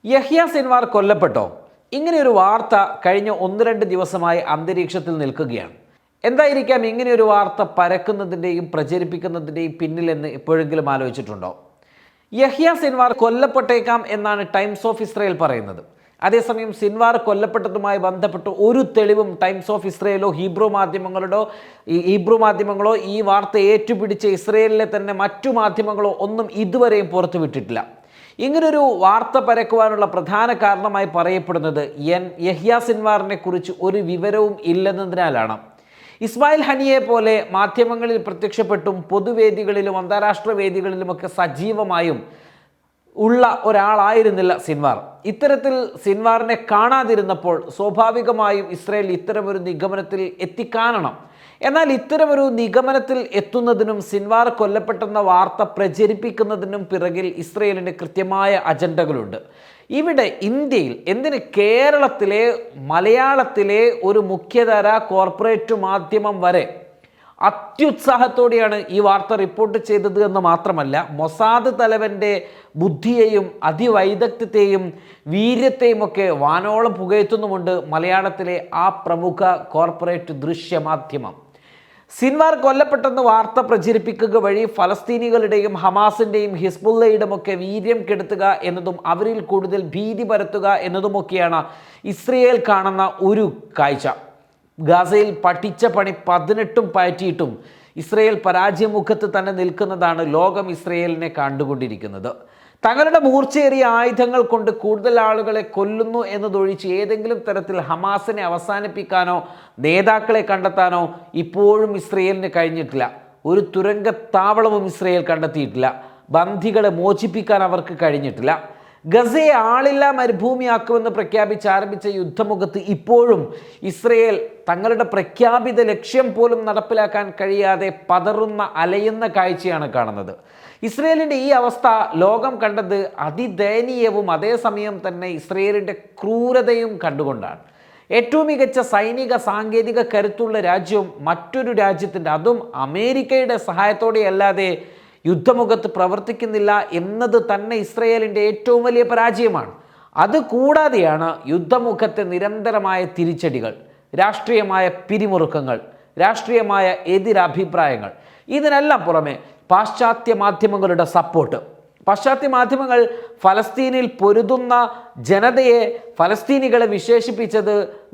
Yahya Sinwar കൊല്ലപ്പെട്ടോ? ഇങ്ങനെയൊരു വാർത്ത കഴിഞ്ഞ 1-2 ദിവസമായി അന്തരീക്ഷത്തിൽ നിൽക്കുകയാണ്. എന്തായിരിക്കാം ഇങ്ങനെയൊരു വാർത്ത പരക്കുന്നതിൻ്റെയും പ്രചരിപ്പിക്കുന്നതിൻ്റെയും പിന്നിലെന്ന് എപ്പോഴെങ്കിലും ആലോചിച്ചിട്ടുണ്ടോ? യഹ്യ സിൻവാർ കൊല്ലപ്പെട്ടേക്കാം എന്നാണ് ടൈംസ് ഓഫ് ഇസ്രയേൽ പറയുന്നത്. അതേസമയം സിൻവാർ കൊല്ലപ്പെട്ടതുമായി ബന്ധപ്പെട്ട് ഒരു തെളിവും ടൈംസ് ഓഫ് ഇസ്രയേലോ ഹീബ്രു മാധ്യമങ്ങളോ ഈ വാർത്ത ഏറ്റുപിടിച്ച ഇസ്രയേലിലെ തന്നെ മറ്റു മാധ്യമങ്ങളോ ഒന്നും ഇതുവരെയും പുറത്തുവിട്ടിട്ടില്ല. ഇങ്ങനൊരു വാർത്ത പരക്കുവാനുള്ള പ്രധാന കാരണമായി പറയപ്പെടുന്നത് യഹ്യ സിൻവാറിനെ കുറിച്ച് ഒരു വിവരവും ഇല്ലെന്നതിനാലാണ്. ഇസ്മായിൽ ഹനിയെ പോലെ മാധ്യമങ്ങളിൽ പ്രത്യക്ഷപ്പെട്ടും പൊതുവേദികളിലും അന്താരാഷ്ട്ര വേദികളിലുമൊക്കെ സജീവമായും ഉള്ള ഒരാളായിരുന്നില്ല സിൻവാർ. ഇത്തരത്തിൽ സിൻവാറിനെ കാണാതിരുന്നപ്പോൾ സ്വാഭാവികമായും ഇസ്രയേൽ ഇത്തരമൊരു നിഗമനത്തിൽ എത്തിക്കാണണം. എന്നാൽ ഇത്തരമൊരു നിഗമനത്തിൽ എത്തുന്നതിനും സിൻവാർ കൊല്ലപ്പെട്ടെന്ന വാർത്ത പ്രചരിപ്പിക്കുന്നതിനും പിറകിൽ ഇസ്രയേലിൻ്റെ കൃത്യമായ അജണ്ടകളുണ്ട്. ഇവിടെ ഇന്ത്യയിൽ, എന്തിന് കേരളത്തിലെ മലയാളത്തിലെ ഒരു മുഖ്യധാര കോർപ്പറേറ്റ് മാധ്യമം വരെ അത്യുത്സാഹത്തോടെയാണ് ഈ വാർത്ത റിപ്പോർട്ട് ചെയ്തത് എന്ന് മാത്രമല്ല, മൊസാദ് തലവൻ്റെ ബുദ്ധിയെയും അതിവൈദഗ്ധ്യത്തെയും വീര്യത്തെയും ഒക്കെ വാനോളം പുകഴ്ത്തുന്നുമുണ്ട് മലയാളത്തിലെ ആ പ്രമുഖ കോർപ്പറേറ്റ് ദൃശ്യമാധ്യമം. സിൻവാർ കൊല്ലപ്പെട്ടെന്ന് വാർത്ത പ്രചരിപ്പിക്കുക വഴി ഫലസ്തീനികളുടെയും ഹമാസിൻ്റെയും ഹിസ്ബുള്ളയുടെയും ഒക്കെ വീര്യം കെടുത്തുക എന്നതും അവരിൽ കൂടുതൽ ഭീതി പരത്തുക എന്നതുമൊക്കെയാണ് ഇസ്രയേൽ കാണുന്ന ഒരു കാഴ്ച. ഗാസയിൽ പഠിച്ച പണി 18 പയറ്റിയിട്ടും ഇസ്രയേൽ പരാജയമുഖത്ത് തന്നെ നിൽക്കുന്നതാണ് ലോകം ഇസ്രയേലിനെ കണ്ടുകൊണ്ടിരിക്കുന്നത്. തങ്ങളുടെ മൂർച്ചയേറിയ ആയുധങ്ങൾ കൊണ്ട് കൂടുതൽ ആളുകളെ കൊല്ലുന്നു എന്നതൊഴിച്ച് ഏതെങ്കിലും തരത്തിൽ ഹമാസിനെ അവസാനിപ്പിക്കാനോ നേതാക്കളെ കണ്ടെത്താനോ ഇപ്പോഴും ഇസ്രയേലിന് കഴിഞ്ഞിട്ടില്ല. ഒരു തുരങ്കത്താവളവും ഇസ്രയേൽ കണ്ടെത്തിയിട്ടില്ല. ബന്ദികളെ മോചിപ്പിക്കാൻ അവർക്ക് കഴിഞ്ഞിട്ടില്ല. ഗസയെ ആളില്ലാ മരുഭൂമിയാക്കുമെന്ന് പ്രഖ്യാപിച്ച് ആരംഭിച്ച യുദ്ധമുഖത്ത് ഇപ്പോഴും ഇസ്രയേൽ തങ്ങളുടെ പ്രഖ്യാപിത ലക്ഷ്യം പോലും നടപ്പിലാക്കാൻ കഴിയാതെ പതറുന്ന അലയുന്ന കാഴ്ചയാണ് കാണുന്നത്. ഇസ്രയേലിൻ്റെ ഈ അവസ്ഥ ലോകം കണ്ടത് അതിദയനീയവും അതേസമയം തന്നെ ഇസ്രയേലിൻ്റെ ക്രൂരതയും കണ്ടുകൊണ്ടാണ്. ഏറ്റവും മികച്ച സൈനിക സാങ്കേതിക കരുത്തുള്ള രാജ്യവും മറ്റൊരു രാജ്യത്തിൻ്റെ, അതും അമേരിക്കയുടെ സഹായത്തോടെയല്ലാതെ യുദ്ധമുഖത്ത് പ്രവർത്തിക്കുന്നില്ല എന്നത് തന്നെ ഇസ്രയേലിൻ്റെ ഏറ്റവും വലിയ പരാജയമാണ്. അതുകൂടാതെയാണ് യുദ്ധമുഖത്തെ നിരന്തരമായ തിരിച്ചടികൾ, രാഷ്ട്രീയമായ പിരിമുറുക്കങ്ങൾ, രാഷ്ട്രീയമായ എതിരഭിപ്രായങ്ങൾ. ഇതിനെല്ലാം പുറമെ പാശ്ചാത്യ മാധ്യമങ്ങളുടെ സപ്പോർട്ട്. പാശ്ചാത്യ മാധ്യമങ്ങൾ ഫലസ്തീനിൽ പൊരുതുന്ന ജനതയെ, ഫലസ്തീനികളെ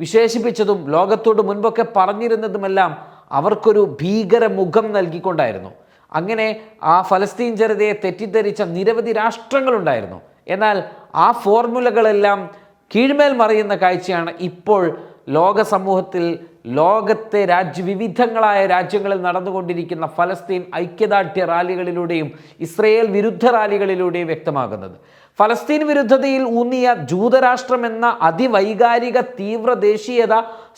വിശേഷിപ്പിച്ചതും ലോകത്തോട് മുൻപൊക്കെ പറഞ്ഞിരുന്നതുമെല്ലാം അവർക്കൊരു ഭീകര മുഖം നൽകിക്കൊണ്ടായിരുന്നു. അങ്ങനെ ആ ഫലസ്തീൻ ജനതയെ തെറ്റിദ്ധരിച്ച നിരവധി രാഷ്ട്രങ്ങളുണ്ടായിരുന്നു. എന്നാൽ ആ ഫോർമുലകളെല്ലാം കീഴ്മേൽ മറിയുന്ന കാഴ്ചയാണ് ഇപ്പോൾ ലോക സമൂഹത്തിൽ, ലോകത്തെ വിവിധങ്ങളായ രാജ്യങ്ങളിൽ നടന്നുകൊണ്ടിരിക്കുന്ന ഫലസ്തീൻ ഐക്യദാർഢ്യ റാലികളിലൂടെയും ഇസ്രയേൽ വിരുദ്ധ റാലികളിലൂടെയും വ്യക്തമാകുന്നത്. ഫലസ്തീൻ വിരുദ്ധതയിൽ ഊന്നിയ ജൂതരാഷ്ട്രം എന്ന അതിവൈകാരിക തീവ്ര ദേശീയത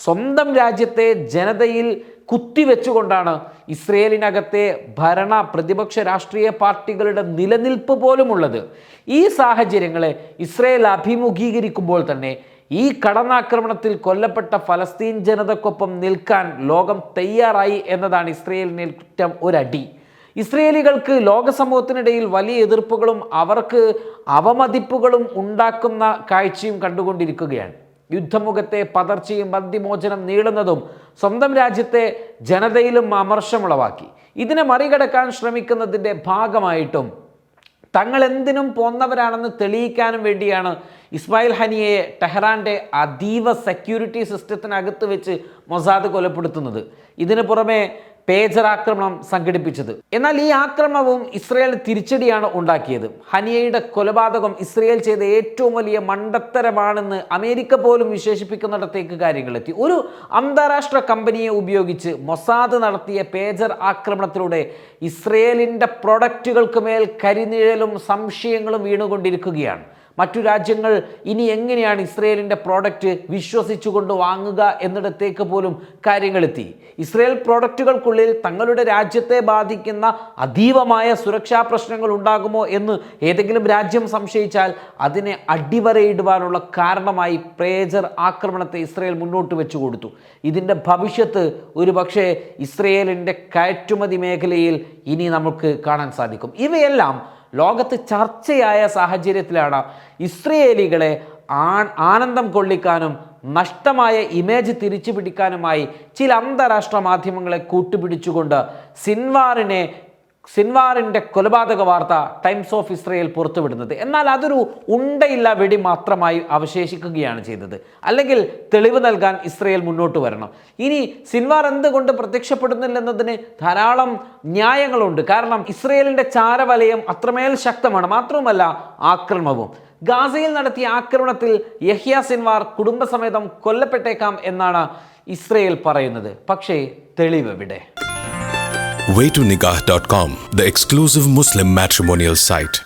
സ്വന്തം രാജ്യത്തെ ജനതയിൽ കുത്തിവെച്ചുകൊണ്ടാണ് ഇസ്രയേലിനകത്തെ ഭരണ പ്രതിപക്ഷ രാഷ്ട്രീയ പാർട്ടികളുടെ നിലനിൽപ്പ് പോലുമുള്ളത്. ഈ സാഹചര്യങ്ങളെ ഇസ്രയേൽ അഭിമുഖീകരിക്കുമ്പോൾ തന്നെ ഈ കടന്നാക്രമണത്തിൽ കൊല്ലപ്പെട്ട ഫലസ്തീൻ ജനതക്കൊപ്പം നിൽക്കാൻ ലോകം തയ്യാറായി എന്നതാണ് ഇസ്രയേലിനേറ്റം ഒരടി. ഇസ്രയേലികൾക്ക് ലോക സമൂഹത്തിനിടയിൽ വലിയ എതിർപ്പുകളും അവർക്ക് അവമതിപ്പുകളും ഉണ്ടാക്കുന്ന കാഴ്ചയും കണ്ടുകൊണ്ടിരിക്കുകയാണ്. യുദ്ധമുഖത്തെ പതർച്ചയും ബന്ദിമോചനം നീളുന്നതും സ്വന്തം രാജ്യത്തെ ജനതയിലും അമർഷമുളവാക്കി. ഇതിനെ മറികടക്കാൻ ശ്രമിക്കുന്നതിൻ്റെ ഭാഗമായിട്ടും തങ്ങൾ എന്തിനും പോന്നവരാണെന്ന് തെളിയിക്കാനും വേണ്ടിയാണ് ഇസ്മായിൽ ഹനിയെ ടെഹ്റാൻ്റെ അതീവ സെക്യൂരിറ്റി സിസ്റ്റത്തിനകത്ത് വെച്ച് മൊസാദ് കൊലപ്പെടുത്തുന്നത്. ഇതിനു പുറമെ പേജർ ആക്രമണം സംഘടിപ്പിച്ചത്. എന്നാൽ ഈ ആക്രമണവും ഇസ്രയേൽ തിരിച്ചടിയാണ് ഉണ്ടാക്കിയത്. ഹനിയയുടെ കൊലപാതകം ഇസ്രയേൽ ചെയ്ത ഏറ്റവും വലിയ മണ്ടത്തരമാണെന്ന് അമേരിക്ക പോലും വിശേഷിപ്പിക്കുന്നിടത്തേക്ക് കാര്യങ്ങളെത്തി. ഒരു അന്താരാഷ്ട്ര കമ്പനിയെ ഉപയോഗിച്ച് മൊസാദ് നടത്തിയ പേജർ ആക്രമണത്തിലൂടെ ഇസ്രയേലിൻ്റെ പ്രൊഡക്റ്റുകൾക്ക് മേൽ കരിനിഴലും സംശയങ്ങളും വീണുകൊണ്ടിരിക്കുകയാണ്. മറ്റു രാജ്യങ്ങൾ ഇനി എങ്ങനെയാണ് ഇസ്രയേലിൻ്റെ പ്രോഡക്റ്റ് വിശ്വസിച്ചുകൊണ്ട് വാങ്ങുക എന്നിടത്തേക്ക് പോലും കാര്യങ്ങളെത്തി. ഇസ്രയേൽ പ്രോഡക്റ്റുകൾക്കുള്ളിൽ തങ്ങളുടെ രാജ്യത്തെ ബാധിക്കുന്ന അതീവമായ സുരക്ഷാ പ്രശ്നങ്ങൾ ഉണ്ടാകുമോ എന്ന് ഏതെങ്കിലും രാജ്യം സംശയിച്ചാൽ അതിനെ അടിവരയിടുവാനുള്ള കാരണമായി പേജർ ആക്രമണത്തെ ഇസ്രയേൽ മുന്നോട്ട് വെച്ചു കൊടുത്തു. ഇതിൻ്റെ ഭവിഷ്യത്ത് ഒരു പക്ഷേ ഇസ്രയേലിൻ്റെ കയറ്റുമതി മേഖലയിൽ ഇനി നമുക്ക് കാണാൻ സാധിക്കും. ഇവയെല്ലാം ലോകത്ത് ചർച്ചയായ സാഹചര്യത്തിലാണ് ഇസ്രയേലികളെ ആനന്ദം കൊള്ളിക്കാനും നഷ്ടമായ ഇമേജ് തിരിച്ചു പിടിക്കാനുമായി ചില അന്താരാഷ്ട്ര മാധ്യമങ്ങളെ കൂട്ടുപിടിച്ചുകൊണ്ട് സിൻവാറിൻ്റെ കൊലപാതക വാർത്ത ടൈംസ് ഓഫ് ഇസ്രയേൽ പുറത്തുവിടുന്നത്. എന്നാൽ അതൊരു ഉണ്ടയില്ല വെടി മാത്രമായി അവശേഷിക്കുകയാണ് ചെയ്തത്. അല്ലെങ്കിൽ തെളിവ് നൽകാൻ ഇസ്രയേൽ മുന്നോട്ട് വരണം. ഇനി സിൻവാർ എന്തുകൊണ്ട് പ്രത്യക്ഷപ്പെടുന്നില്ലെന്നതിന് ധാരാളം ന്യായങ്ങളുണ്ട്. കാരണം ഇസ്രയേലിൻ്റെ ചാരവലയം അത്രമേൽ ശക്തമാണ്. മാത്രവുമല്ല ആക്രമണവും. ഗാസയിൽ നടത്തിയ ആക്രമണത്തിൽ യഹ്യ സിൻവാർ കുടുംബസമേതം കൊല്ലപ്പെട്ടേക്കാം എന്നാണ് ഇസ്രയേൽ പറയുന്നത്. പക്ഷേ തെളിവെവിടെ? Waytonikah.com, the exclusive Muslim matrimonial site.